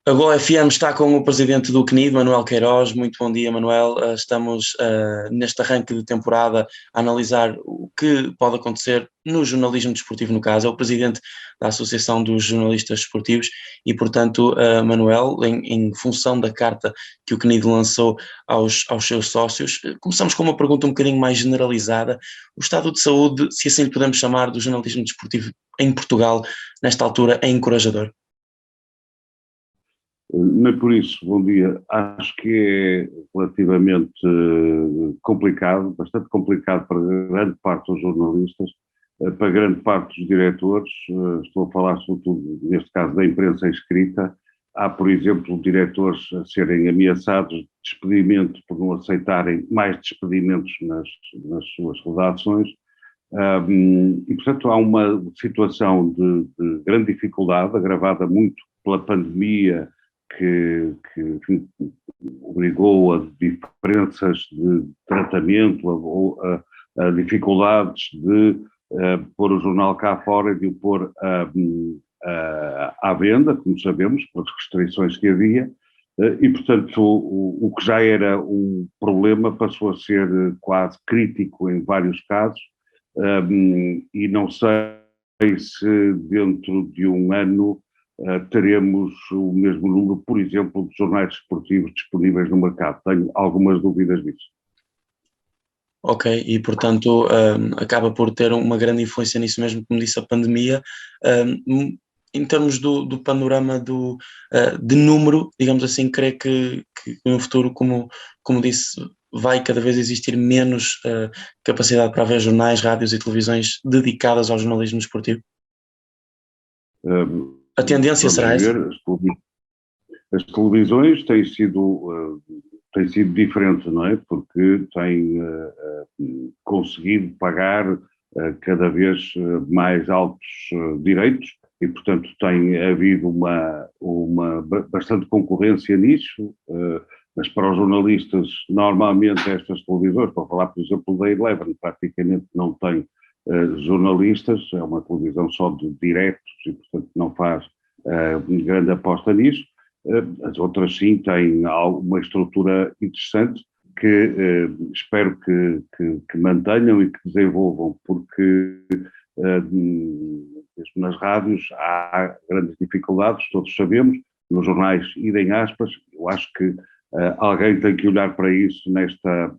A Gol FM está com o presidente do CNID, Manuel Queiroz. Muito bom dia, Manuel. Estamos neste arranque de temporada a analisar o que pode acontecer no jornalismo desportivo, no caso. É o presidente da Associação dos Jornalistas Desportivos e, portanto, Manuel, em função da carta que o CNID lançou aos seus sócios, começamos com uma pergunta um bocadinho mais generalizada. O estado de saúde, se assim lhe podemos chamar, do jornalismo desportivo em Portugal, nesta altura, é encorajador? Nem por isso, bom dia. Acho que é relativamente complicado, bastante complicado para grande parte dos jornalistas, para grande parte dos diretores. Estou a falar sobretudo, neste caso, da imprensa escrita. Há, por exemplo, diretores a serem ameaçados de despedimento por não aceitarem mais despedimentos nas suas redações. E, portanto, há uma situação de grande dificuldade, agravada muito pela pandemia, que obrigou a diferenças de tratamento, a dificuldades de pôr o jornal cá fora e de o pôr à venda, como sabemos, pelas restrições que havia, e, portanto, o que já era um problema passou a ser quase crítico em vários casos, e não sei se dentro de um ano teremos o mesmo número, por exemplo, de jornais desportivos disponíveis no mercado. Tenho algumas dúvidas disso. Ok, e portanto acaba por ter uma grande influência nisso mesmo, como disse, a pandemia. Em termos do panorama de número, digamos assim, creio que no futuro, como disse, vai cada vez existir menos capacidade para haver jornais, rádios e televisões dedicadas ao jornalismo desportivo? A tendência será essa? As televisões têm sido diferentes, não é? Porque têm conseguido pagar cada vez mais altos direitos e, portanto, tem havido uma bastante concorrência nisso, mas para os jornalistas, normalmente estas televisões, para falar, por exemplo, da Eleven, praticamente não tem jornalistas, é uma televisão só de diretos e, portanto, não faz grande aposta nisso. As outras sim têm uma estrutura interessante que espero que mantenham e que desenvolvam, porque mesmo nas rádios há grandes dificuldades, todos sabemos, nos jornais idem aspas. Eu acho que alguém tem que olhar para isso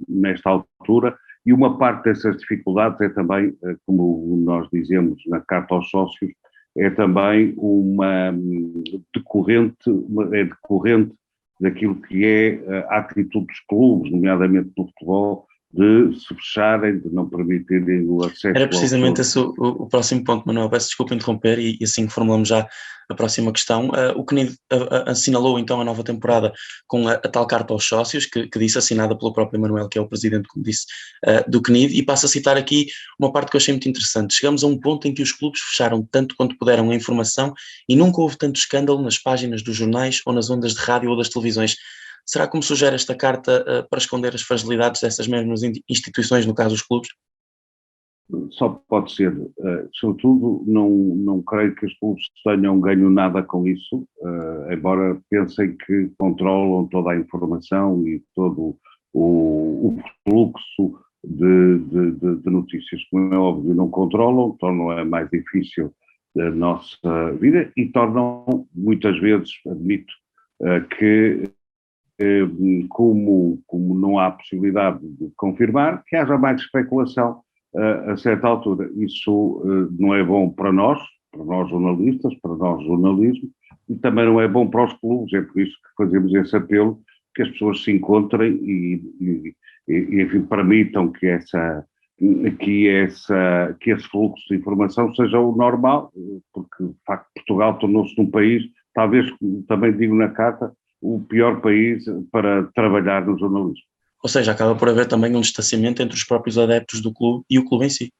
nesta altura. E uma parte dessas dificuldades é também, como nós dizemos na carta aos sócios, é também decorrente daquilo que é a atitude dos clubes, nomeadamente no futebol, de se fecharem, de não permitirem o acesso. Era precisamente esse o próximo ponto, Manuel. Peço desculpa interromper e assim formulamos já a próxima questão. O CNID assinalou então a nova temporada com a tal carta aos sócios, que disse, assinada pelo próprio Manuel, que é o presidente, como disse, do CNID, e passo a citar aqui uma parte que eu achei muito interessante. Chegamos a um ponto em que os clubes fecharam tanto quanto puderam a informação e nunca houve tanto escândalo nas páginas dos jornais ou nas ondas de rádio ou das televisões. Será como sugere esta carta para esconder as fragilidades dessas mesmas instituições, no caso os clubes? Só pode ser. Sobretudo, não creio que os clubes tenham ganho nada com isso, embora pensem que controlam toda a informação e todo o fluxo de notícias. Como é óbvio, não controlam, tornam mais difícil a nossa vida e tornam, muitas vezes, admito, que como não há possibilidade de confirmar, que haja mais especulação a certa altura. Isso não é bom para nós jornalistas, para nós jornalismo, e também não é bom para os clubes. É por isso que fazemos esse apelo, que as pessoas se encontrem e enfim, permitam que esse fluxo de informação seja o normal, porque de facto Portugal tornou-se um país, talvez, também digo na carta, o pior país para trabalhar no jornalismo. Ou seja, acaba por haver também um distanciamento entre os próprios adeptos do clube e o clube em si.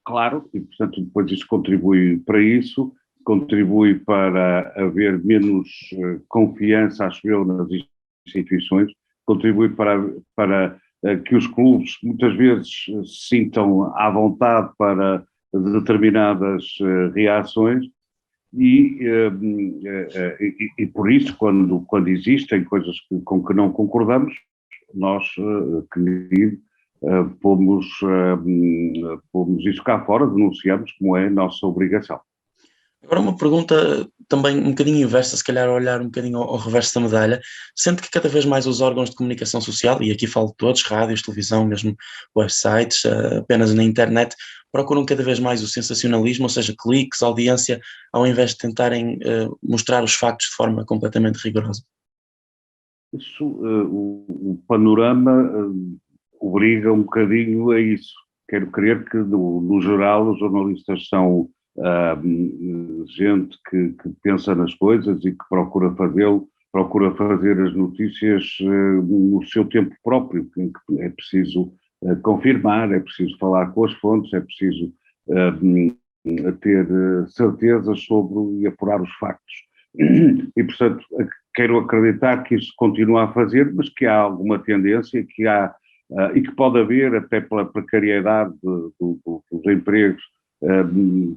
Claro, e portanto depois isso contribui para isso, contribui para haver menos confiança, acho eu, nas instituições, contribui para que os clubes muitas vezes se sintam à vontade para determinadas reações e por isso, quando existem coisas com que não concordamos, nós, pomos isso cá fora, denunciamos como é a nossa obrigação. Agora uma pergunta também um bocadinho inversa, se calhar olhar um bocadinho ao reverso da medalha, sente que cada vez mais os órgãos de comunicação social, e aqui falo de todos, rádios, televisão, mesmo websites, apenas na internet, procuram cada vez mais o sensacionalismo, ou seja, cliques, audiência, ao invés de tentarem mostrar os factos de forma completamente rigorosa? Isso, o panorama obriga um bocadinho a isso. Quero crer que, no geral, os jornalistas são gente que pensa nas coisas e que procura fazer as notícias no seu tempo próprio, em que é preciso confirmar, é preciso falar com as fontes, é preciso ter certezas sobre e apurar os factos. E, portanto, quero acreditar que isso continua a fazer, mas que há alguma tendência, e que pode haver, até pela precariedade dos empregos,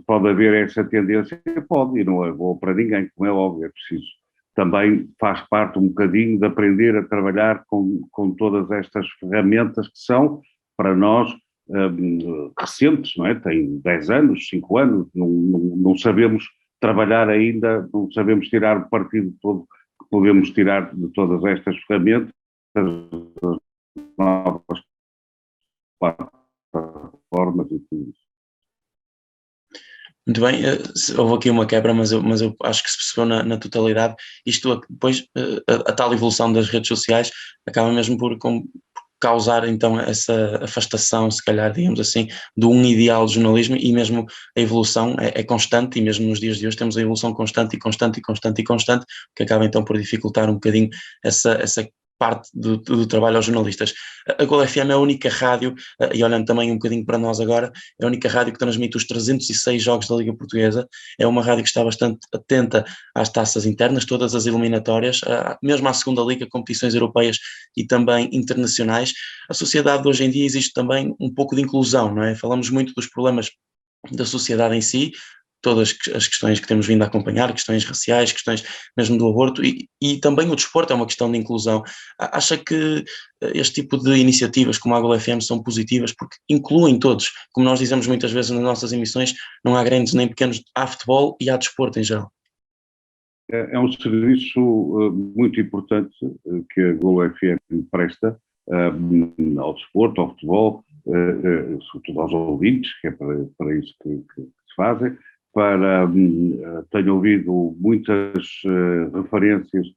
pode haver essa tendência, pode, e não é boa para ninguém, como é óbvio, é preciso. Também faz parte um bocadinho de aprender a trabalhar com todas estas ferramentas que são, para nós, recentes, não é? Tem 10 anos, 5 anos, não sabemos trabalhar ainda, não sabemos tirar o partido todo que podemos tirar de todas estas ferramentas, novas plataformas e tudo isso. Muito bem, houve aqui uma quebra, mas eu acho que se percebeu na totalidade. Isto depois, a tal evolução das redes sociais acaba mesmo por causar então essa afastação, se calhar, digamos assim, de um ideal de jornalismo, e mesmo a evolução é constante, e mesmo nos dias de hoje temos a evolução constante, que acaba então por dificultar um bocadinho essa parte do trabalho aos jornalistas. A Gol FM é a única rádio, e olhando também um bocadinho para nós agora, é a única rádio que transmite os 306 jogos da Liga Portuguesa, é uma rádio que está bastante atenta às taças internas, todas as eliminatórias, mesmo à segunda Liga, competições europeias e também internacionais. A sociedade de hoje em dia existe também um pouco de inclusão, não é? Falamos muito dos problemas da sociedade em si, todas as questões que temos vindo a acompanhar, questões raciais, questões mesmo do aborto, e também o desporto é uma questão de inclusão. Acha que este tipo de iniciativas como a Gol FM são positivas porque incluem todos? Como nós dizemos muitas vezes nas nossas emissões, não há grandes nem pequenos, há futebol e há desporto em geral. É um serviço muito importante que a Gol FM presta ao desporto, ao futebol, sobretudo aos ouvintes, que é para isso que se fazem. Tenho ouvido muitas referências,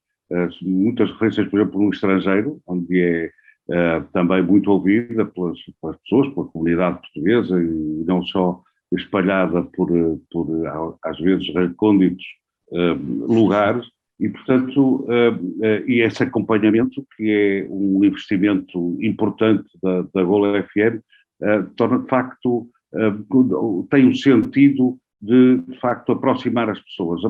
por exemplo, no estrangeiro, onde é também muito ouvida pelas pessoas, pela comunidade portuguesa, e não só espalhada por às vezes, recônditos lugares, e, portanto, e esse acompanhamento, que é um investimento importante da Gol FM, torna, de facto, tem um sentido de facto, aproximar as pessoas,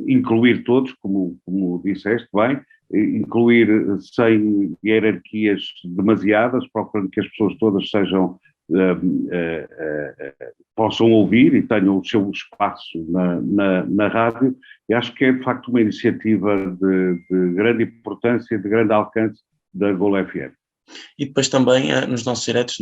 incluir todos, como disseste bem, incluir sem hierarquias demasiadas, procurando que as pessoas todas possam ouvir e tenham o seu espaço na rádio, e acho que é, de facto, uma iniciativa de grande importância, de grande alcance da Gol FM. E depois também nos nossos diretos,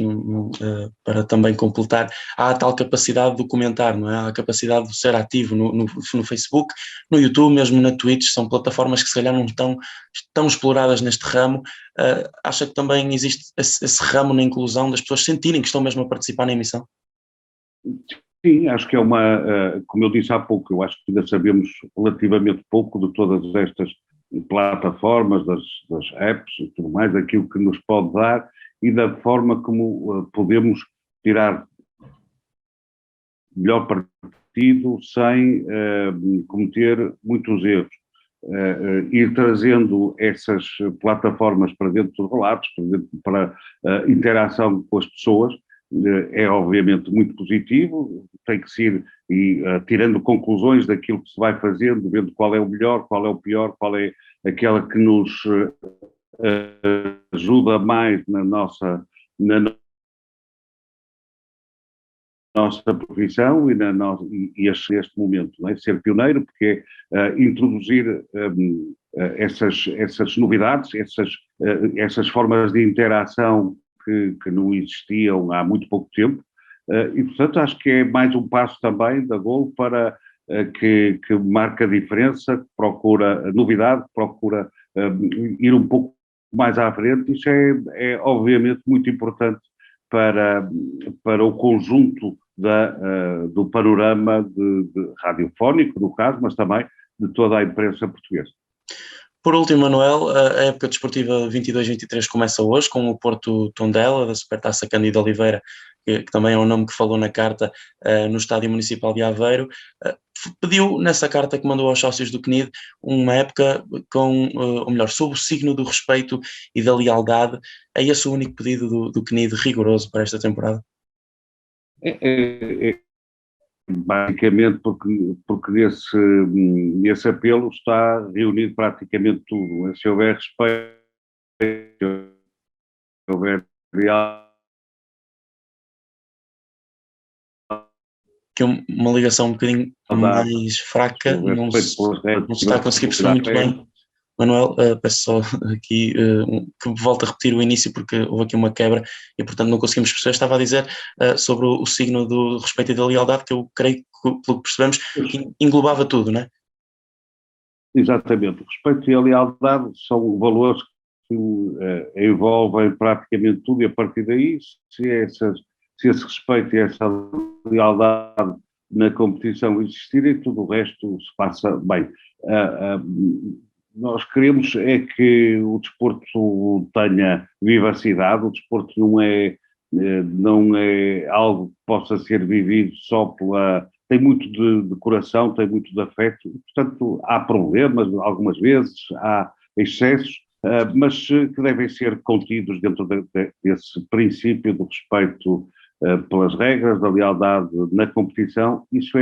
para também completar, há a tal capacidade de comentar, não é? Há a capacidade de ser ativo no Facebook, no YouTube, mesmo na Twitch, são plataformas que se calhar não estão tão exploradas neste ramo. Acha que também existe esse ramo na inclusão, das pessoas sentirem que estão mesmo a participar na emissão? Sim, acho que é como eu disse há pouco, eu acho que ainda sabemos relativamente pouco de todas estas plataformas, das apps e tudo mais, aquilo que nos pode dar e da forma como podemos tirar melhor partido sem cometer muitos erros. Ir trazendo essas plataformas para dentro dos relatos, para interação com as pessoas, é obviamente muito positivo, tem que ser tirando conclusões daquilo que se vai fazendo, vendo qual é o melhor, qual é o pior, qual é aquela que nos ajuda mais na nossa nossa profissão e este momento, não é? Ser pioneiro, porque é introduzir essas novidades, essas formas de interação que não existiam há muito pouco tempo, e portanto acho que é mais um passo também da Gol para que marca a diferença, que procura novidade, procura ir um pouco mais à frente. Isso é obviamente muito importante para o conjunto do panorama de radiofónico, no caso, mas também de toda a imprensa portuguesa. Por último, Manuel, a época desportiva 22-23 começa hoje com o Porto Tondela, da Supertaça Cândido Oliveira, que também é um nome que falou na carta, no Estádio Municipal de Aveiro. Pediu nessa carta que mandou aos sócios do CNID uma época ou melhor, sob o signo do respeito e da lealdade. É esse o único pedido do CNID rigoroso para esta temporada? Basicamente porque nesse apelo está reunido praticamente tudo. Se houver respeito, se houver lealdade, que uma ligação um bocadinho mais fraca, não se está a conseguir perceber muito bem. Manuel, peço só aqui que volte a repetir o início porque houve aqui uma quebra e portanto não conseguimos perceber. Estava a dizer sobre o signo do respeito e da lealdade, que eu creio que, pelo que percebemos, que englobava tudo, não é? Exatamente. O respeito e a lealdade são valores que envolvem praticamente tudo, e a partir daí, se esse respeito e essa lealdade na competição existirem, tudo o resto se passa bem. Nós queremos é que o desporto tenha vivacidade. O desporto não é algo que possa ser vivido só tem muito de coração, tem muito de afeto, e, portanto há problemas algumas vezes, há excessos, mas que devem ser contidos dentro desse princípio do respeito pelas regras, da lealdade na competição. Isso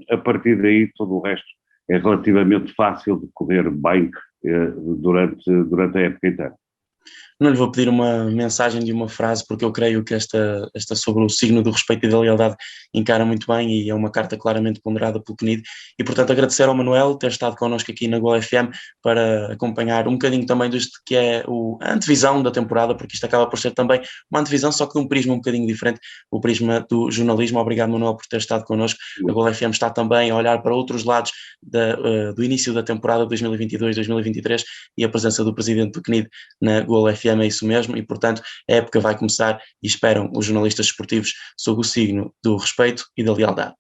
a partir daí todo o resto é relativamente fácil de correr bem durante a época inteira. Não lhe vou pedir uma mensagem de uma frase, porque eu creio que esta sobre o signo do respeito e da lealdade encara muito bem e é uma carta claramente ponderada pelo CNID. E, portanto, agradecer ao Manuel ter estado connosco aqui na Gol FM para acompanhar um bocadinho também disto que é a antevisão da temporada, porque isto acaba por ser também uma antevisão, só que de um prisma um bocadinho diferente, o prisma do jornalismo. Obrigado, Manuel, por ter estado connosco. A Gol FM está também a olhar para outros lados do início da temporada 2022-2023 e a presença do presidente do CNID na Gol FM é isso mesmo, e portanto a época vai começar e esperam os jornalistas esportivos sob o signo do respeito e da lealdade.